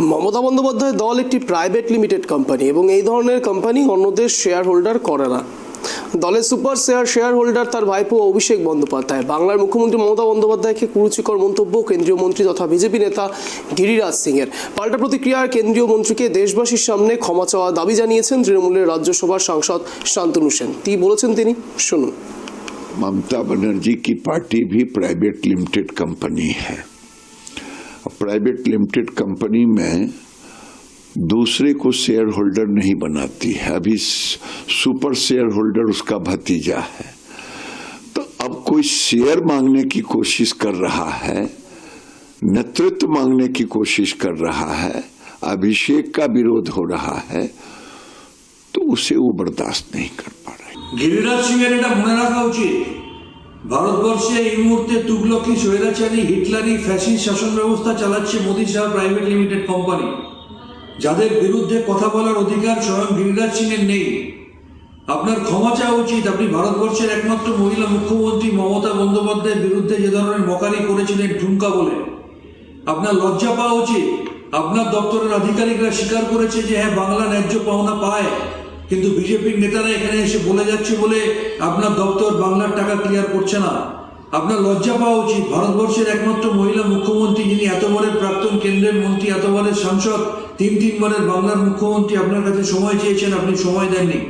মমতা বন্দ্যোপাধ্যায়ের দল একটি প্রাইভেট লিমিটেড কোম্পানি এবং এই ধরনের কোম্পানি অন্যদের শেয়ার হোল্ডার করে না। দলের সুপার শেয়ার হোল্ডার তার ভাইপো অভিষেক বন্দ্যোপাধ্যায়। বাংলার মুখ্যমন্ত্রী মমতা বন্দ্যোপাধ্যায়কে কুরুচিকর মন্তব্য কেন্দ্রীয় মন্ত্রী তথা বিজেপি নেতা গিরিরাজ সিংয়ের। পাল্টা প্রতিক্রিয়ায় কেন্দ্রীয় মন্ত্রীকে দেশবাসীর সামনে ক্ষমা চাওয়ার দাবি জানিয়েছেন তৃণমূলের রাজ্যসভার সাংসদ শান্তনু সেন। কি বলেছেন তিনি, শুনুন। ममता बनर्जी की पार्टी भी प्राइवेट लिमिटेड कंपनी है। प्राइवेट लिमिटेड कंपनी में दूसरे को शेयर होल्डर नहीं बनाती है। अभी सुपर शेयर होल्डर उसका भतीजा है। तो अब कोई शेयर मांगने की कोशिश कर रहा है, नेतृत्व मांगने की कोशिश कर रहा है, अभिषेक का विरोध हो रहा है, तो उसे वो बर्दाश्त नहीं कर पा रहे। গিরিরাজ সিংয়ের এটা মনে রাখা উচিত, ভারতবর্ষে এই মুহূর্তে তুগলকি, স্বৈরাচারী, হিটলারি, ফ্যাসিস্ট শাসন ব্যবস্থা চালাচ্ছে মোদী সাহেব প্রাইভেট লিমিটেড কোম্পানি, যাদের বিরুদ্ধে কথা বলার অধিকার স্বয়ং গিরিরাজ সিংয়ের নেই। আপনার ক্ষমা চাওয়া উচিত। আপনি ভারতবর্ষের একমাত্র মহিলা মুখ্যমন্ত্রী মমতা বন্দ্যোপাধ্যায়ের বিরুদ্ধে যে ধরনের মকারি করেছিলেন ঠুনকা বলে, আপনার লজ্জা পাওয়া উচিত। আপনার দপ্তরের আধিকারিকরা স্বীকার করেছে যে হ্যাঁ, বাংলা ন্যায্য পাওনা পায়, কিন্তু বিজেপির নেতারা এখানে এসে বলে যাচ্ছে বলে আপনার দপ্তর বাংলার টাকা ক্লিয়ার করছে না। আপনার লজ্জা পাওয়া উচিত। ভারতবর্ষের একমাত্র মহিলা মুখ্যমন্ত্রী, যিনি এতবারের প্রাক্তন কেন্দ্রের মন্ত্রী, এতবারের সাংসদ, তিনবারের বাংলার মুখ্যমন্ত্রী, আপনার কাছে সময় চেয়েছেন, আপনি সময় দেননি।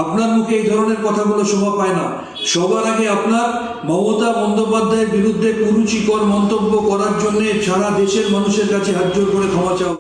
আপনার মুখে এই ধরনের কথাগুলো শোভা পায় না। সবার আগে আপনার মমতা বন্দ্যোপাধ্যায়ের বিরুদ্ধে কুরুচিকর মন্তব্য করার জন্য সারা দেশের মানুষের কাছে হাত জোড় করে ক্ষমা চাও।